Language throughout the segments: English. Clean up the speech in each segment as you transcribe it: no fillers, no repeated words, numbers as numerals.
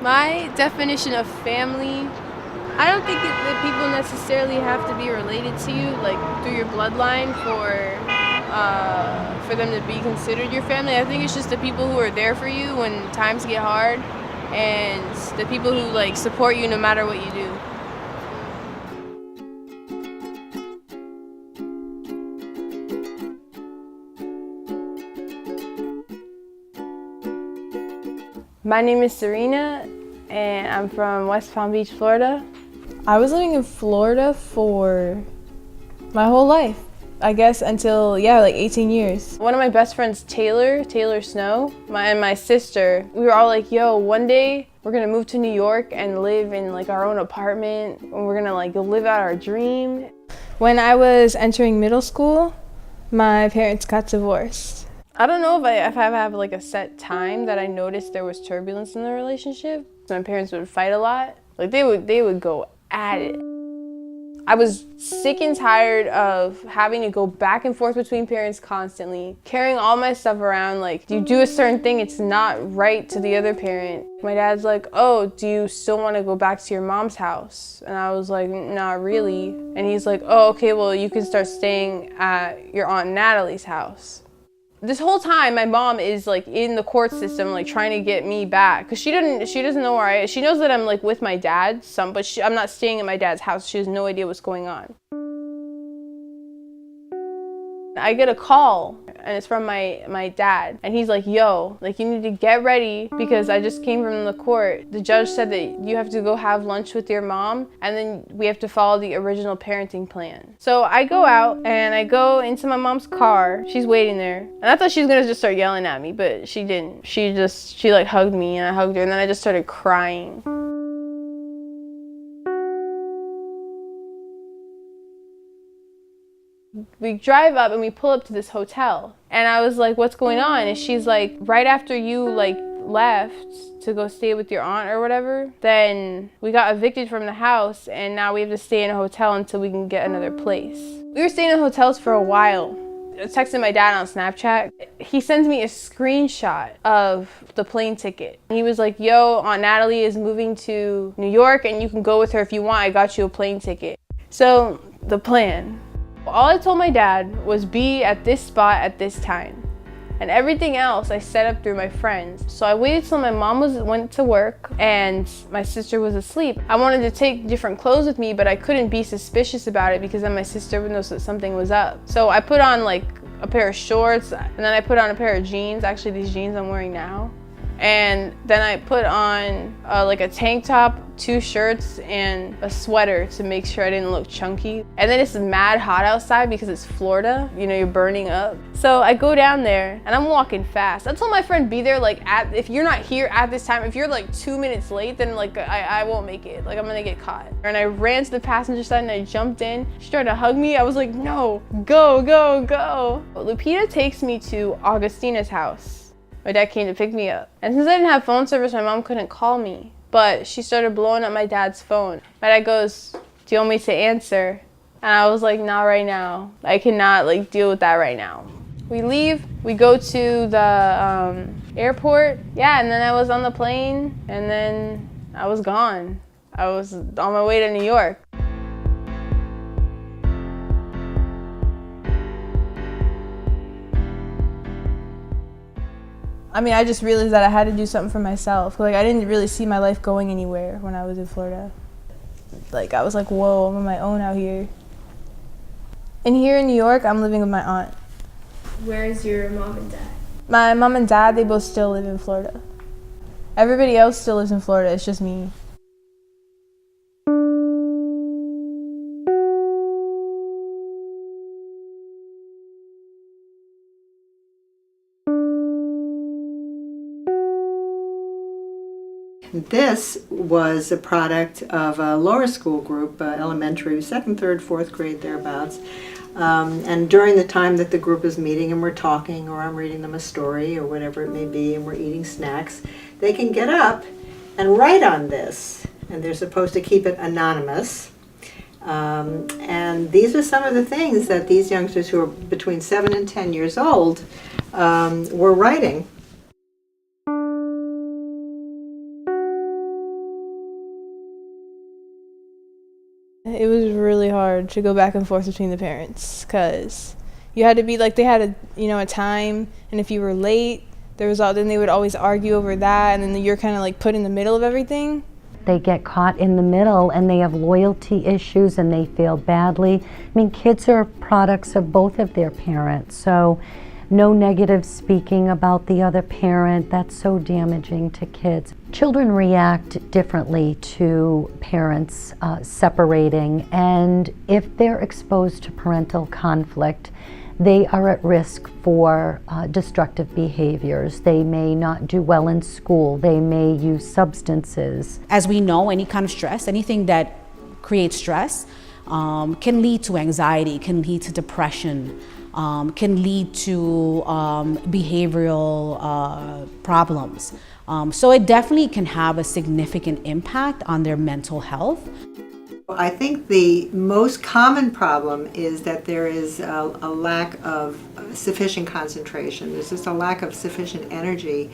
My definition of family, I don't think that people necessarily have to be related to you, like through your bloodline, for them to be considered your family. I think it's just the people who are there for you when times get hard, and the people who like support you no matter what you do. My name is Serenah, and I'm from West Palm Beach, Florida. I was living in Florida for my whole life, I guess until, like 18 years. One of my best friends, Taylor Snow, and my sister, we were all like, yo, one day we're gonna move to New York and live in like our own apartment, and we're gonna like go live out our dream. When I was entering middle school, my parents got divorced. I don't know if I have like a set time that I noticed there was turbulence in the relationship. My parents would fight a lot. Like they would go at it. I was sick and tired of having to go back and forth between parents constantly, carrying all my stuff around. Like, you do a certain thing, it's not right to the other parent. My dad's like, oh, do you still want to go back to your mom's house? And I was like, not really. And he's like, oh, okay, well, you can start staying at your Aunt Natalie's house. This whole time, my mom is like in the court system, like trying to get me back, because she doesn't know where she knows that I'm like with my dad, but I'm not staying at my dad's house. She has no idea what's going on. I get a call, and it's from my dad, and he's like, yo, like, you need to get ready because I just came from the court. The judge said that you have to go have lunch with your mom, and then we have to follow the original parenting plan. So I go out, and I go into my mom's car. She's waiting there, and I thought she was gonna just start yelling at me, but she didn't. She like hugged me, and I hugged her, and then I just started crying. We drive up and we pull up to this hotel, and I was like, what's going on? And she's like, right after you like left to go stay with your aunt or whatever, then we got evicted from the house, and now we have to stay in a hotel until we can get another place. We were staying in hotels for a while. I was texting my dad on Snapchat. He sends me a screenshot of the plane ticket. He was like, yo, Aunt Natalie is moving to New York and you can go with her if you want. I got you a plane ticket. So the plan. All I told my dad was be at this spot at this time. And everything else I set up through my friends. So I waited till my mom went to work and my sister was asleep. I wanted to take different clothes with me, but I couldn't be suspicious about it because then my sister would know that something was up. So I put on like a pair of shorts, and then I put on a pair of jeans. Actually, these jeans I'm wearing now. And then I put on like a tank top, 2 shirts, and a sweater to make sure I didn't look chunky. And then it's mad hot outside because it's Florida. You know, you're burning up. So I go down there and I'm walking fast. I told my friend be there like if you're not here at this time, if you're like 2 minutes late, then like I won't make it. Like I'm gonna get caught. And I ran to the passenger side and I jumped in. She tried to hug me. I was like, no, go, go, go. Lupita takes me to Augustina's house. My dad came to pick me up. And since I didn't have phone service, my mom couldn't call me. But she started blowing up my dad's phone. My dad goes, do you want me to answer? And I was like, not right now. I cannot like deal with that right now. We leave, we go to the airport. Yeah, and then I was on the plane, and then I was gone. I was on my way to New York. I mean, I just realized that I had to do something for myself. Like, I didn't really see my life going anywhere when I was in Florida. Like, I was like, whoa, I'm on my own out here. And here in New York, I'm living with my aunt. Where is your mom and dad? My mom and dad, they both still live in Florida. Everybody else still lives in Florida, it's just me. This was a product of a lower school group, elementary, 2nd, 3rd, 4th grade, thereabouts. And during the time that the group is meeting and we're talking, or I'm reading them a story or whatever it may be, and we're eating snacks, they can get up and write on this. And they're supposed to keep it anonymous. And these are some of the things that these youngsters who are between 7 and 10 years old were writing. It was really hard to go back and forth between the parents because you had to be like, they had a time, and if you were late, then they would always argue over that, and then you're kind of like put in the middle of everything. They get caught in the middle and they have loyalty issues and they feel badly. I mean, kids are products of both of their parents, so no negative speaking about the other parent. That's so damaging to kids. Children react differently to parents separating, and if they're exposed to parental conflict, they are at risk for destructive behaviors. They may not do well in school. They may use substances. As we know, any kind of stress, anything that creates stress can lead to anxiety, can lead to depression, can lead to behavioral problems. So it definitely can have a significant impact on their mental health. I think the most common problem is that there is a lack of sufficient concentration. There's just a lack of sufficient energy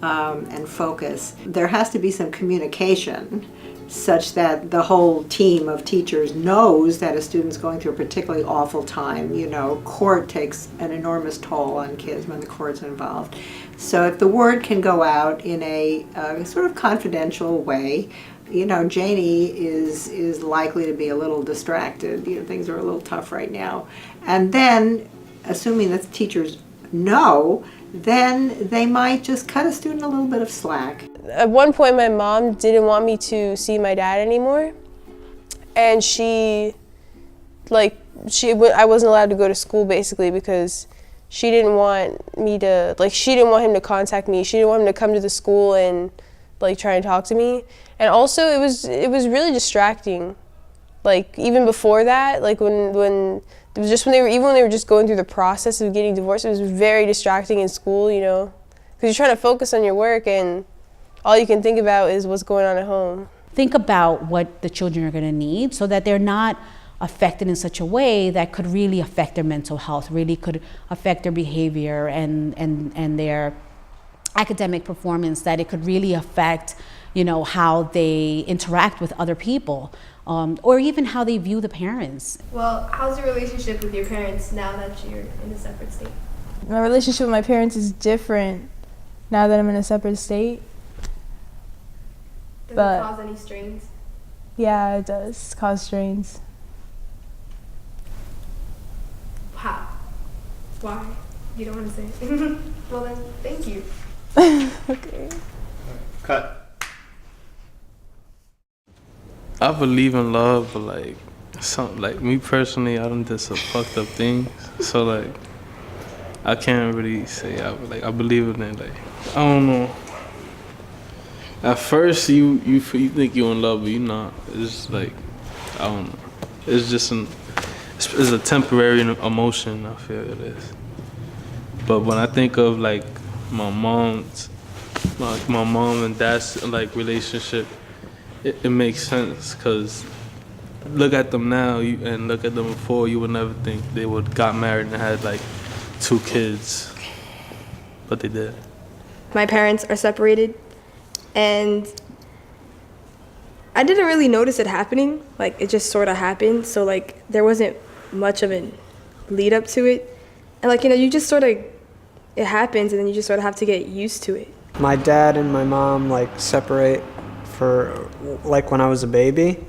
and focus. There has to be some communication such that the whole team of teachers knows that a student's going through a particularly awful time. Court takes an enormous toll on kids when the court's involved. So if the word can go out in a sort of confidential way, Janie is likely to be a little distracted. Things are a little tough right now. And then, assuming that the teachers know, then they might just cut a student a little bit of slack. At one point, my mom didn't want me to see my dad anymore. And I wasn't allowed to go to school basically because she didn't want him to contact me. She didn't want him to come to the school and try and talk to me. And also it was really distracting. Even before that, when it was just when they were just going through the process of getting divorced, it was very distracting in school, because you're trying to focus on your work and all you can think about is what's going on at home. Think about what the children are going to need so that they're not affected in such a way that could really affect their mental health, really could affect their behavior and their academic performance, that it could really affect how they interact with other people, or even how they view the parents. Well, how's your relationship with your parents now that you're in a separate state? My relationship with my parents is different now that I'm in a separate state. Does it cause any strains? Yeah, it does cause strains. How? Why? You don't want to say it? Well then, thank you. Okay. Cut. I believe in love, but me personally, I done did some fucked up things. So I can't really say I believe in it. I don't know. At first, you think you're in love, but you're not. It's I don't know. It's just it's a temporary emotion. I feel it is. But when I think of my mom and dad's relationship, it makes sense because look at them now and look at them before. You would never think they would got married and had 2 kids, but they did. My parents are separated, and I didn't really notice it happening. It just sort of happened. So there wasn't much of a lead up to it, and you just sort of, it happens, and then you just sort of have to get used to it. My dad and my mom separate for when I was a baby,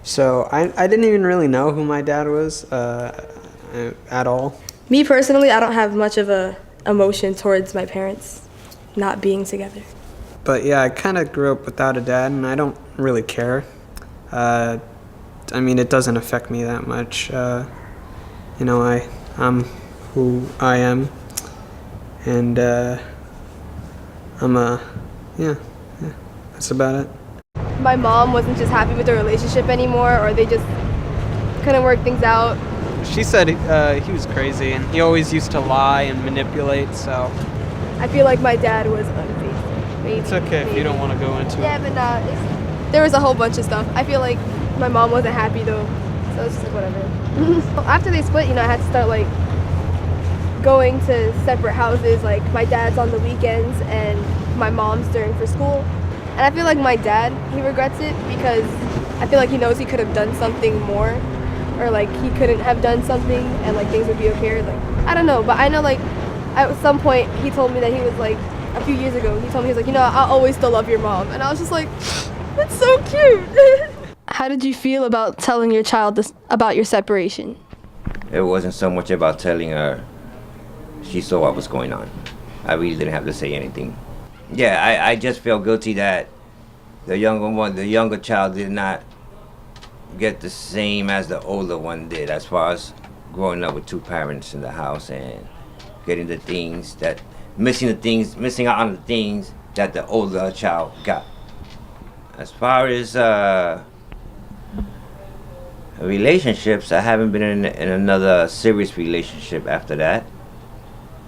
so I didn't even really know who my dad was at all. Me personally, I don't have much of a emotion towards my parents not being together. But yeah, I kind of grew up without a dad, and I don't really care. It doesn't affect me that much. I'm who I am, and that's about it. My mom wasn't just happy with the relationship anymore, or they just couldn't work things out. She said he was crazy, and he always used to lie and manipulate, so. I feel like my dad was unfaithful. Maybe. It's okay if you don't want to go into it. Yeah, but there was a whole bunch of stuff. I feel like my mom wasn't happy though, so it's just whatever. After they split, I had to start going to separate houses. My dad's on the weekends and my mom's during for school. And I feel like my dad, he regrets it because I feel like he knows he could have done something more, or like he couldn't have done something and like things would be okay, or like I don't know, but I know like at some point he told me that he was like a few years ago he told me he was like, you know, I'll always still love your mom, and I was just like, that's so cute. How did you feel about telling your child this about your separation? It wasn't so much about telling her. She saw what was going on. I really didn't have to say anything. Yeah, I just felt guilty that the younger child did not get the same as the older one did, as far as growing up with two parents in the house and getting the things that, missing out on the things that the older child got. As far as relationships, I haven't been in another serious relationship after that.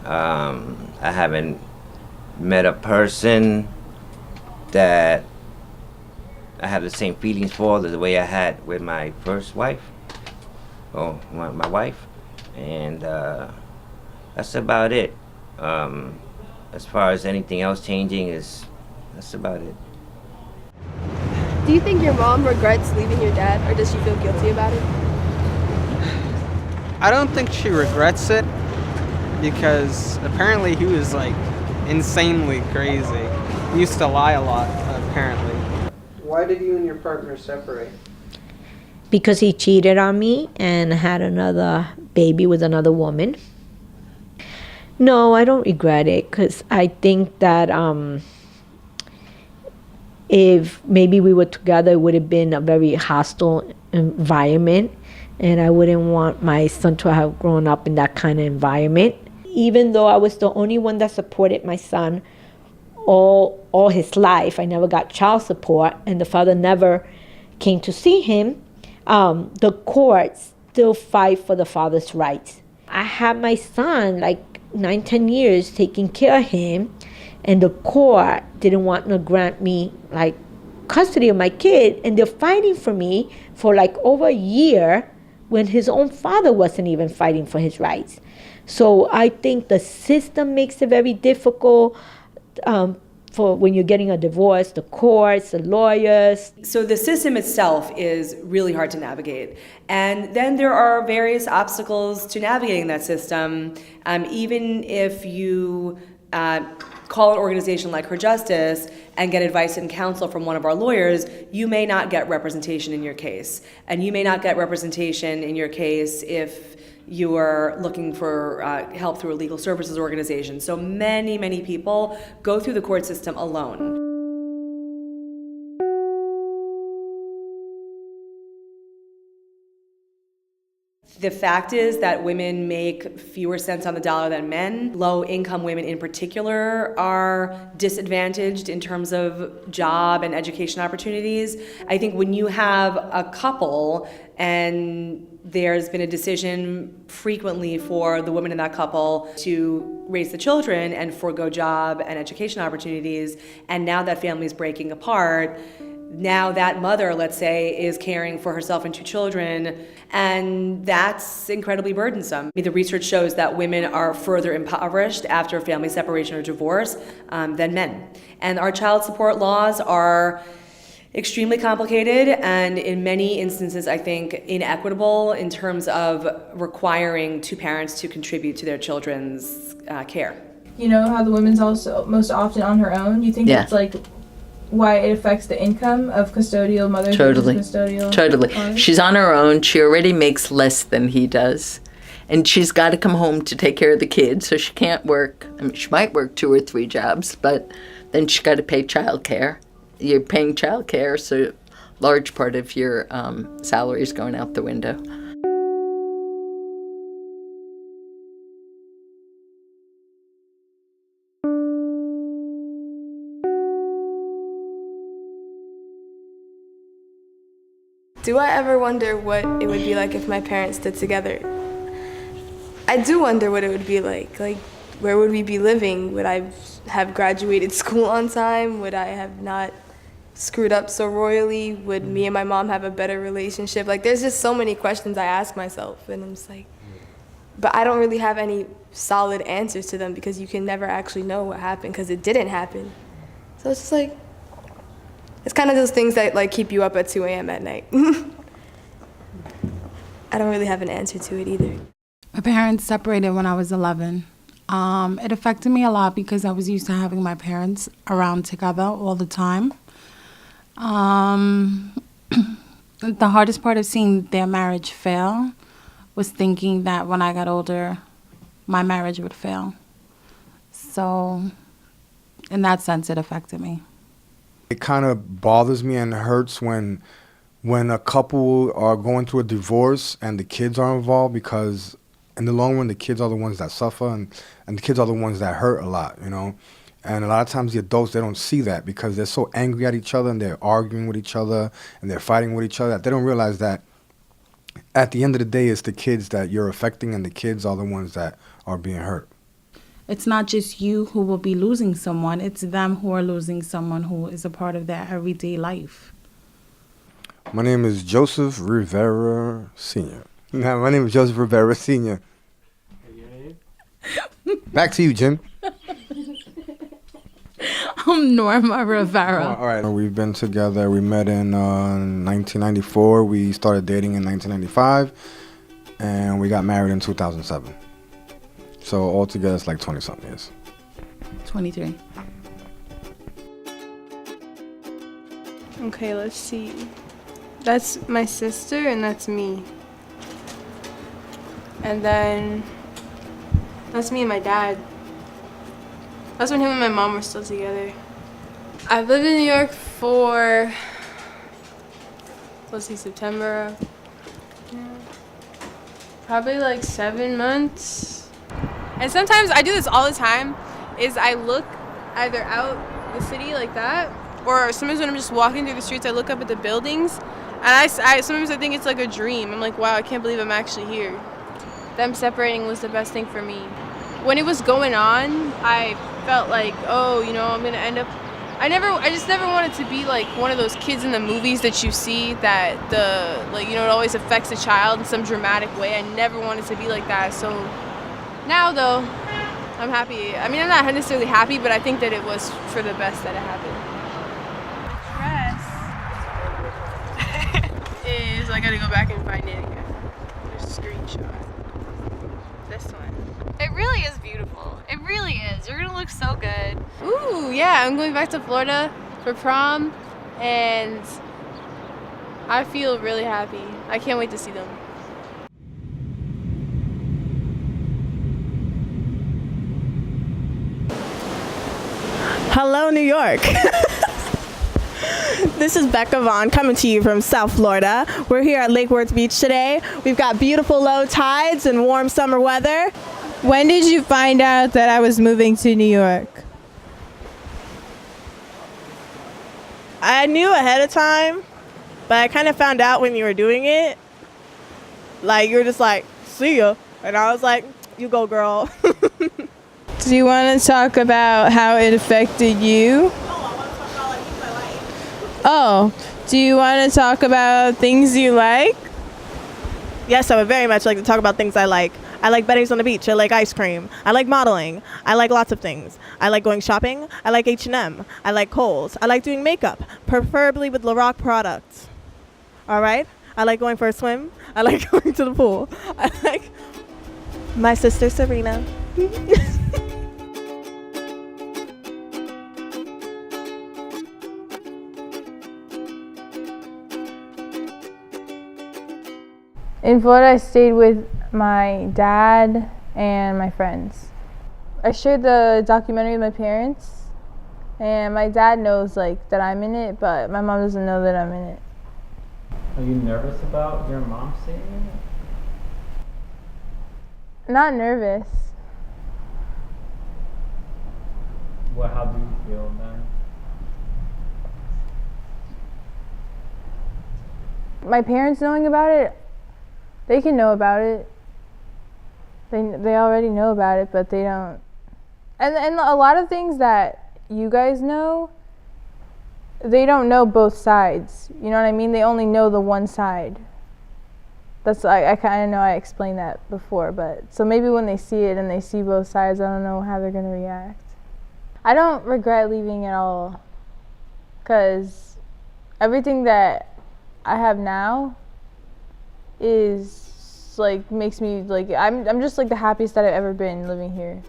I haven't met a person that I have the same feelings for the way I had with my first wife, or my wife, and that's about it. As far as anything else changing, that's about it. Do you think your mom regrets leaving your dad, or does she feel guilty about it? I don't think she regrets it, because apparently he was like insanely crazy. He used to lie a lot, apparently. Why did you and your partner separate? Because he cheated on me and had another baby with another woman. No, I don't regret it, because I think that if maybe we were together, it would have been a very hostile environment, and I wouldn't want my son to have grown up in that kind of environment. Even though I was the only one that supported my son all his life, I never got child support, and the father never came to see him, the courts still fight for the father's rights. I had my son like 9-10 years taking care of him, and the court didn't want to grant me like custody of my kid, and they're fighting for me for like over a year when his own father wasn't even fighting for his rights. So I think the system makes it very difficult for when you're getting a divorce, the courts, the lawyers. So the system itself is really hard to navigate. And then there are various obstacles to navigating that system. Even if you call an organization like Her Justice and get advice and counsel from one of our lawyers, you may not get representation in your case. And you may not get representation in your case if you are looking for help through a legal services organization. So many, many people go through the court system alone. The fact is that women make fewer cents on the dollar than men. Low-income women in particular are disadvantaged in terms of job and education opportunities. I think when you have a couple and there's been a decision frequently for the women in that couple to raise the children and forego job and education opportunities, and now that family is breaking apart, now that mother, let's say, is caring for herself and two children, and that's incredibly burdensome. The research shows that women are further impoverished after family separation or divorce than men. And our child support laws are extremely complicated and in many instances, I think, inequitable in terms of requiring two parents to contribute to their children's care. You know how the woman's also most often on her own? Do you think that's like why it affects the income of custodial mothers? Totally. Custodial Totally. fathers? She's on her own. She already makes less than he does. And she's got to come home to take care of the kids, so she can't work. I mean, she might work 2 or 3 jobs, but then she's got to pay child care. You're paying child care, so a large part of your salary is going out the window. Do I ever wonder what it would be like if my parents stood together? I do wonder what it would be like. Like, where would we be living? Would I have graduated school on time? Would I have not screwed up so royally? Would me and my mom have a better relationship? Like, there's just so many questions I ask myself, and I'm just like, but I don't really have any solid answers to them because you can never actually know what happened because it didn't happen. So it's just like, It's kind of those things that like keep you up at 2 a.m. at night. I don't really have an answer to it either. My parents separated when I was 11. It affected me a lot because I was used to having my parents around together all the time. The hardest part of seeing their marriage fail was thinking that when I got older, my marriage would fail. So in that sense, it affected me. It kind of bothers me and hurts when a couple are going through a divorce and the kids are involved, because in the long run, the kids are the ones that suffer and the kids are the ones that hurt a lot, you know? And a lot of times the adults, they don't see that because they're so angry at each other and they're arguing with each other and they're fighting with each other that they don't realize that at the end of the day, it's the kids that you're affecting and the kids are the ones that are being hurt. It's not just you who will be losing someone, it's them who are losing someone who is a part of their everyday life. My name is Joseph Rivera Sr. No, my name is Joseph Rivera Sr. Back to you, Jim. I'm Norma Rivera. All right, we've been together. We met in 1994. We started dating in 1995, and we got married in 2007. So altogether, it's like 20-something years. 23. Okay, let's see. That's my sister and that's me. And then that's me and my dad. That's when him and my mom were still together. I've lived in New York for, let's see, September. Yeah. Probably like 7 months. And sometimes I do this all the time, is I look either out the city like that, or sometimes when I'm just walking through the streets, I look up at the buildings, and I sometimes I think it's like a dream. I'm like, wow, I can't believe I'm actually here. Them separating was the best thing for me. When it was going on, I felt like, oh, you know, I'm gonna end up. I just never wanted to be like one of those kids in the movies that you see that it always affects a child in some dramatic way. I never wanted to be like that. So now though, I'm happy. I mean, I'm not necessarily happy, but I think that it was for the best that it happened. Is I gotta go back and find it again. There's a screenshot. This one. It really is beautiful. It really is. You're gonna look so good. Ooh, yeah, I'm going back to Florida for prom, and I feel really happy. I can't wait to see them. Hello, New York. This is Becca Vaughan coming to you from South Florida. We're here at Lake Worth Beach today. We've got beautiful low tides and warm summer weather. When did you find out that I was moving to New York? I knew ahead of time, but I kind of found out when you were doing it. Like, you were just like, see ya. And I was like, you go, girl. Do you want to talk about how it affected you? Oh, do you want to talk about things you like? Yes, I would very much like to talk about things I like. I like beddings on the beach. I like ice cream. I like modeling. I like lots of things. I like going shopping. I like H&M. I like Kohl's. I like doing makeup, preferably with Lorac products. All right? I like going for a swim. I like going to the pool. I like my sister Serenah. In Florida, I stayed with my dad and my friends. I shared the documentary with my parents, and my dad knows that I'm in it, but my mom doesn't know that I'm in it. Are you nervous about your mom seeing it? Not nervous. Well, how do you feel then? My parents knowing about it, they can know about it. They already know about it, but they don't. And a lot of things that you guys know, they don't know both sides. You know what I mean? They only know the one side. That's I kind of know I explained that before, but so maybe when they see it and they see both sides, I don't know how they're gonna react. I don't regret leaving at all, 'cause everything that I have now is like makes me like I'm just like the happiest that I've ever been living here.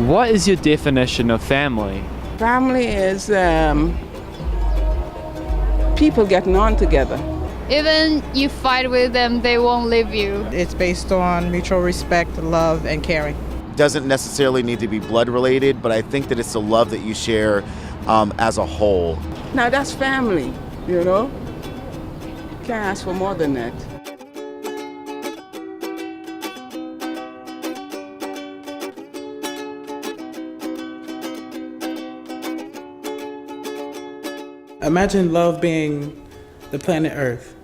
What is your definition of family? Family is people getting on together. Even you fight with them, they won't leave you. It's based on mutual respect, love, and caring. Doesn't necessarily need to be blood related, but I think that it's the love that you share as a whole. Now that's family, you know? Can't ask for more than that. Imagine love being the planet Earth,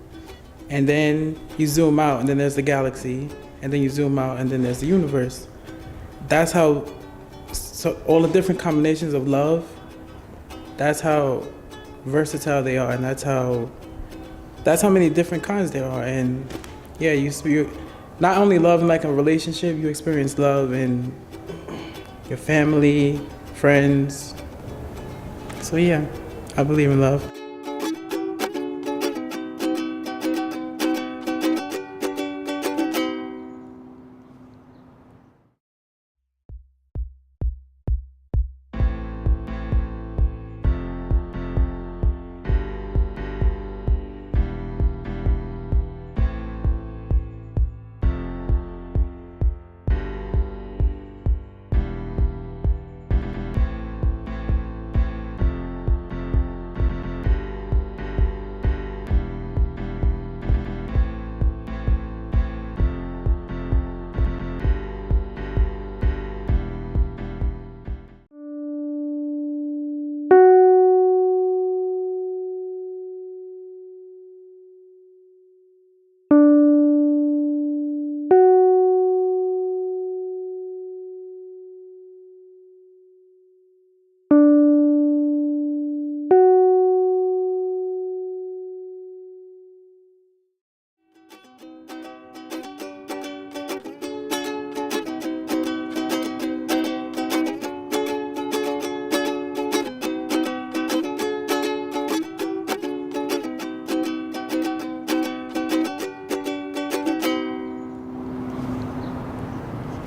and then you zoom out and then there's the galaxy, and then you zoom out and then there's the universe. That's how, so all the different combinations of love, that's how versatile they are, and that's how many different kinds there are. And yeah, you not only love in like a relationship, you experience love in your family, friends. So yeah, I believe in love.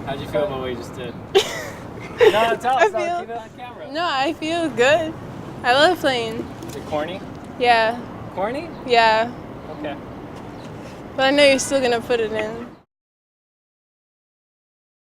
How'd you feel about what you just did? No, tell us. No, keep it on camera. No, I feel good. I love playing. Is it corny? Yeah. Corny? Yeah. Okay. But I know you're still gonna put it in.